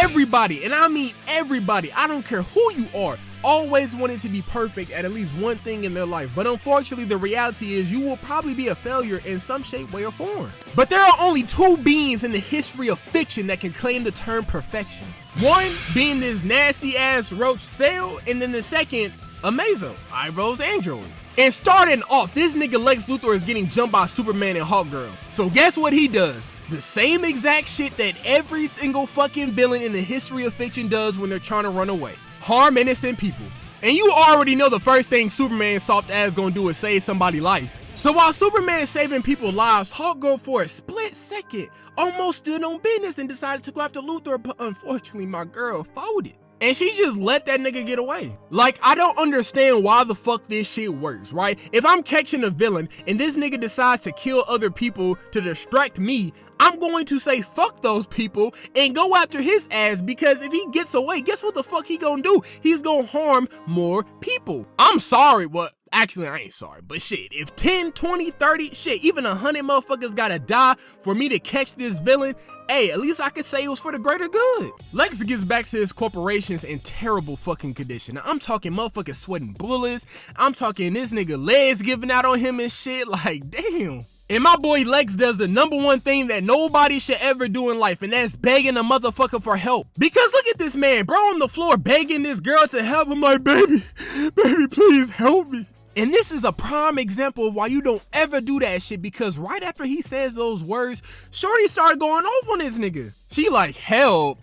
everybody, and I mean everybody, I don't care who you are, always wanting to be perfect at least one thing in their life. But unfortunately, the reality is you will probably be a failure in some shape, way, or form. But there are only two beings in the history of fiction that can claim the term perfection. One being this nasty ass roach Cell, and then the second, Amazo, Iroh's android. And starting off, this nigga Lex Luthor is getting jumped by Superman and Hawkgirl. So guess what he does? The same exact shit that every single fucking villain in the history of fiction does when they're trying to run away. Harm innocent people. And you already know the first thing Superman's soft ass gonna do is save somebody's life. So while Superman is saving people's lives, Hawkgirl for a split second almost stood on business and decided to go after Luthor, but unfortunately my girl folded. And she just let that nigga get away. Like, I don't understand why the fuck this shit works, right? If I'm catching a villain and this nigga decides to kill other people to distract me, I'm going to say fuck those people and go after his ass, because if he gets away, guess what the fuck he gonna do? He's gonna harm more people. I'm sorry, but actually I ain't sorry, but shit, if 10, 20, 30, shit, even 100 motherfuckers gotta die for me to catch this villain, hey, at least I could say it was for the greater good. Lex gets back to his corporations in terrible fucking condition. Now, I'm talking motherfuckers sweating bullets. I'm talking this nigga legs giving out on him and shit, like damn. And my boy Lex does the number one thing that nobody should ever do in life, and that's begging a motherfucker for help. Because look at this man, bro, on the floor begging this girl to help him, like, baby, please help me. And this is a prime example of why you don't ever do that shit, because right after he says those words, Shorty started going off on this nigga. She like, help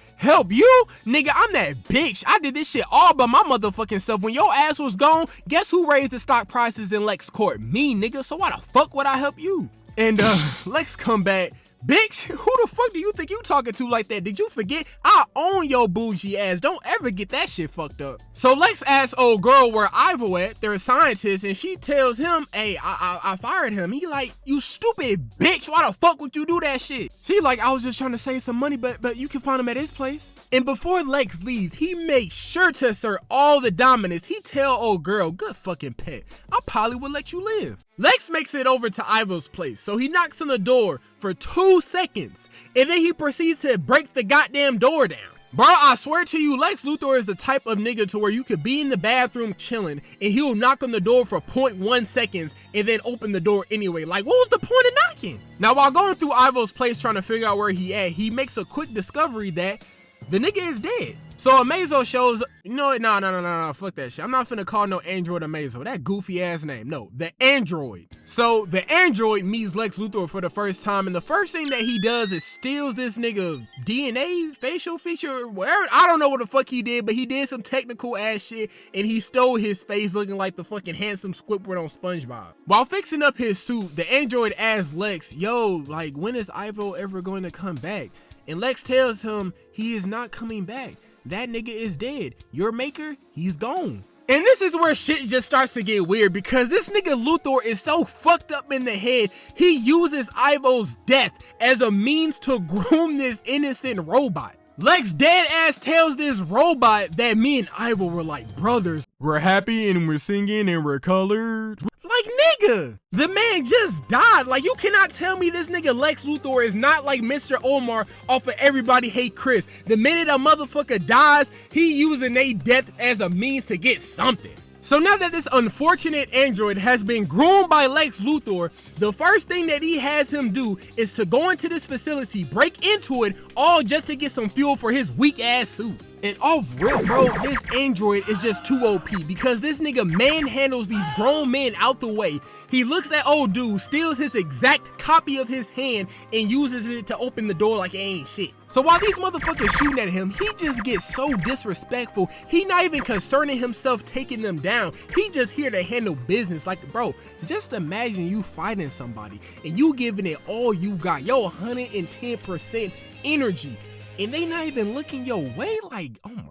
you? Nigga, I'm that bitch. I did this shit all by my motherfucking self. When your ass was gone, guess who raised the stock prices in LexCorp? Me, nigga. So why the fuck would I help you? And Lex come back. Bitch, who the fuck do you think you talking to like that? Did you forget? I own your bougie ass. Don't ever get that shit fucked up. So Lex asks old girl where Ivo at. They're a scientist, and she tells him, hey, I fired him. He like, you stupid bitch. Why the fuck would you do that shit? She like, I was just trying to save some money, but you can find him at his place. And before Lex leaves, he makes sure to assert all the dominance. He tell old girl, good fucking pet, I probably would let you live. Lex makes it over to Ivo's place, so he knocks on the door for 2 seconds, and then he proceeds to break the goddamn door down. Bro, I swear to you, Lex Luthor is the type of nigga to where you could be in the bathroom chilling, and he'll knock on the door for 0.1 seconds and then open the door anyway. Like, what was the point of knocking? Now, while going through Ivo's place trying to figure out where he at, he makes a quick discovery that the nigga is dead. So Amazo shows, you know what, no, fuck that shit. I'm not finna call no android Amazo, that goofy ass name. No, the android. So the android meets Lex Luthor for the first time, and the first thing that he does is steals this nigga DNA, facial feature, whatever. I don't know what the fuck he did, but he did some technical ass shit, and he stole his face looking like the fucking handsome Squidward on SpongeBob. While fixing up his suit, the android asks Lex, yo, like, when is Ivo ever going to come back? And Lex tells him he is not coming back. That nigga is dead. Your maker, he's gone. And this is where shit just starts to get weird, because this nigga Luthor is so fucked up in the head, he uses Ivo's death as a means to groom this innocent robot. Lex dead ass tells this robot that me and Ivo were like brothers. We're happy and we're singing and we're colored. Like, nigga, the man just died. Like, you cannot tell me this nigga Lex Luthor is not like Mr. Omar off of Everybody Hate Chris. The minute a motherfucker dies, he using their death as a means to get something. So now that this unfortunate android has been groomed by Lex Luthor, the first thing that he has him do is to go into this facility, break into it, all just to get some fuel for his weak ass suit. And off rip, bro, this android is just too OP, because this nigga manhandles these grown men out the way. He looks at old dude, steals his exact copy of his hand, and uses it to open the door like it ain't shit. So while these motherfuckers shooting at him, he just gets so disrespectful. He not even concerning himself taking them down. He just here to handle business. Like, bro, just imagine you fighting somebody and you giving it all you got, your 110% energy, and they not even looking your way. Like, oh my God.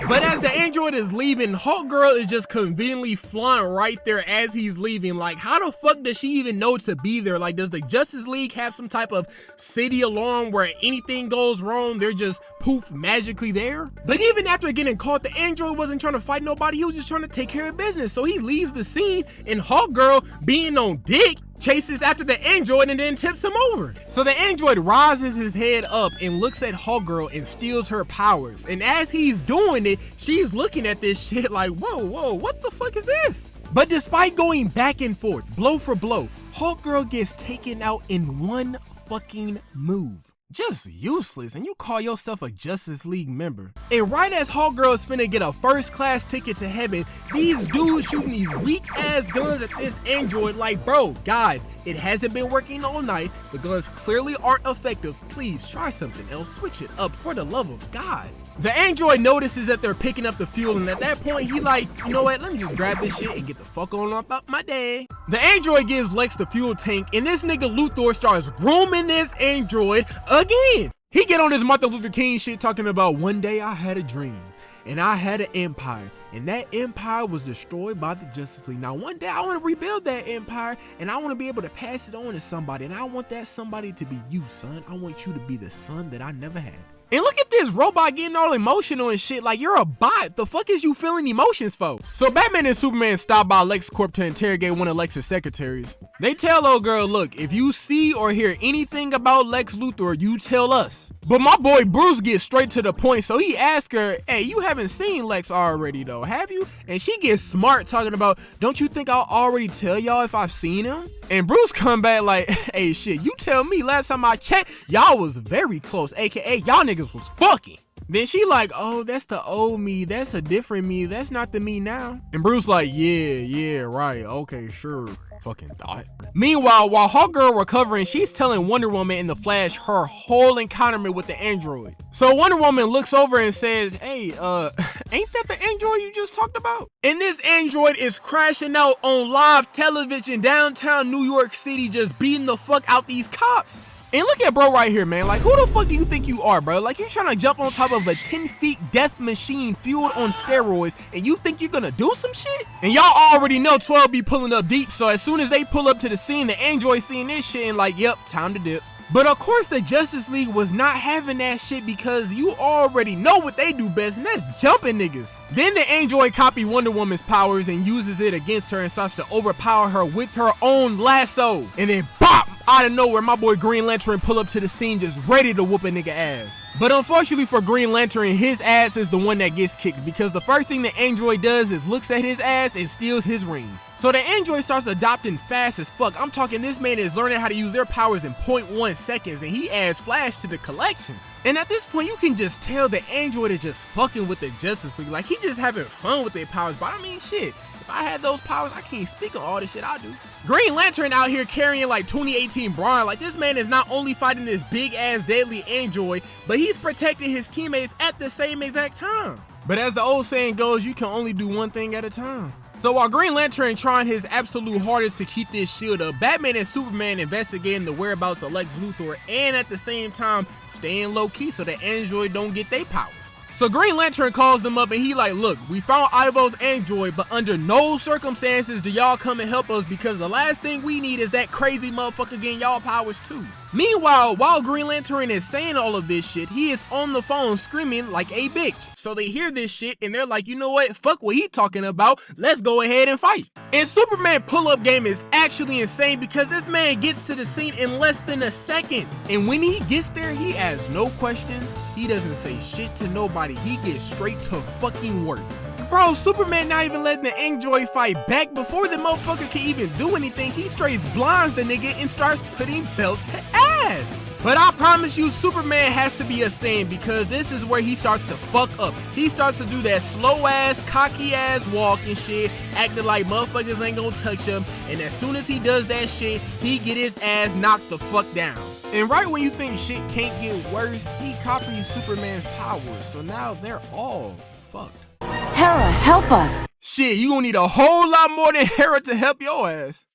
But as the android is leaving, Hawkgirl is just conveniently flying right there as he's leaving. Like, how the fuck does she even know to be there? Like, does the Justice League have some type of city alarm where anything goes wrong, they're just poof magically there? But even after getting caught, the android wasn't trying to fight nobody. He was just trying to take care of business. So he leaves the scene, and Hawkgirl, being on dick, chases after the android and then tips him over. So the android rises his head up and looks at Hawkgirl and steals her powers. And as he's doing it, she's looking at this shit like, whoa, what the fuck is this? But despite going back and forth, blow for blow, Hawkgirl gets taken out in one fucking move. Just useless, and you call yourself a Justice League member. And right as Hawkgirl is finna get a first class ticket to heaven, these dudes shooting these weak ass guns at this android like, bro, guys, it hasn't been working all night. The guns clearly aren't effective. Please try something else. Switch it up for the love of God. The android notices that they're picking up the fuel, and at that point he like, you know what, let me just grab this shit and get the fuck on about my day. The android gives Lex the fuel tank, and this nigga Luthor starts grooming this android again. He get on his Martin Luther King shit talking about, one day I had a dream and I had an empire, and that empire was destroyed by the Justice League. Now one day I want to rebuild that empire, and I want to be able to pass it on to somebody, and I want that somebody to be you, son. I want you to be the son that I never had. And look at this robot getting all emotional and shit like you're a bot. The fuck is you feeling emotions for? So Batman and Superman stop by LexCorp to interrogate one of Lex's secretaries. They tell old girl, look, if you see or hear anything about Lex Luthor, you tell us. But my boy Bruce gets straight to the point, so he asks her, hey, you haven't seen Lex already though, have you? And she gets smart talking about, don't you think I'll already tell y'all if I've seen him? And Bruce come back like, hey shit, you tell me, last time I checked, y'all was very close, aka y'all niggas was fucking. Then she like, oh, that's the old me, that's a different me, that's not the me now. And Bruce like, yeah, right, okay, sure. Fucking thought. Meanwhile, while Hawkgirl recovering, she's telling Wonder Woman and the Flash her whole encounter with the android. So Wonder Woman looks over and says, hey, ain't that the android you just talked about? And this android is crashing out on live television downtown New York City, just beating the fuck out these cops. And look at bro right here, man. Like, who the fuck do you think you are, bro? Like, you trying to jump on top of a 10-feet death machine fueled on steroids, and you think you're gonna do some shit? And y'all already know 12 be pulling up deep, so as soon as they pull up to the scene, the android seeing this shit and like, yep, time to dip. But of course the Justice League was not having that shit, because you already know what they do best, and that's jumping niggas. Then the android copy Wonder Woman's powers and uses it against her and starts to overpower her with her own lasso. And then bop! Out of nowhere, my boy Green Lantern pull up to the scene just ready to whoop a nigga ass. But unfortunately for Green Lantern, his ass is the one that gets kicked, because the first thing the android does is looks at his ass and steals his ring. So the android starts adopting fast as fuck. I'm talking, this man is learning how to use their powers in 0.1 seconds, and he adds Flash to the collection. And at this point, you can just tell the android is just fucking with the Justice League. Like, he just having fun with their powers. But I mean, shit, if I had those powers, I can't speak on all the shit I do. Green Lantern out here carrying like 2018 Braun. Like, this man is not only fighting this big ass deadly android, but he's protecting his teammates at the same exact time. But as the old saying goes, you can only do one thing at a time. So while Green Lantern trying his absolute hardest to keep this shield up, Batman and Superman investigating the whereabouts of Lex Luthor, and at the same time staying low key so the android don't get their powers. So Green Lantern calls them up and he like, look, we found Ivo's android, but under no circumstances do y'all come and help us, because the last thing we need is that crazy motherfucker getting y'all powers too. Meanwhile, while Green Lantern is saying all of this shit, he is on the phone screaming like a bitch. So they hear this shit and they're like, you know what, fuck what he talking about, let's go ahead and fight. And Superman pull-up game is actually insane, because this man gets to the scene in less than a second. And when he gets there, he asks no questions, he doesn't say shit to nobody, he gets straight to fucking work. Bro, Superman not even letting the android fight back. Before the motherfucker can even do anything, he straight blinds the nigga and starts putting belt to ass. But I promise you, Superman has to be a Saiyan, because this is where he starts to fuck up. He starts to do that slow ass, cocky ass walk and shit, acting like motherfuckers ain't gonna touch him. And as soon as he does that shit, he get his ass knocked the fuck down. And right when you think shit can't get worse, he copies Superman's powers. So now they're all fucked. Hera, help us! Shit, you gonna need a whole lot more than Hera to help your ass.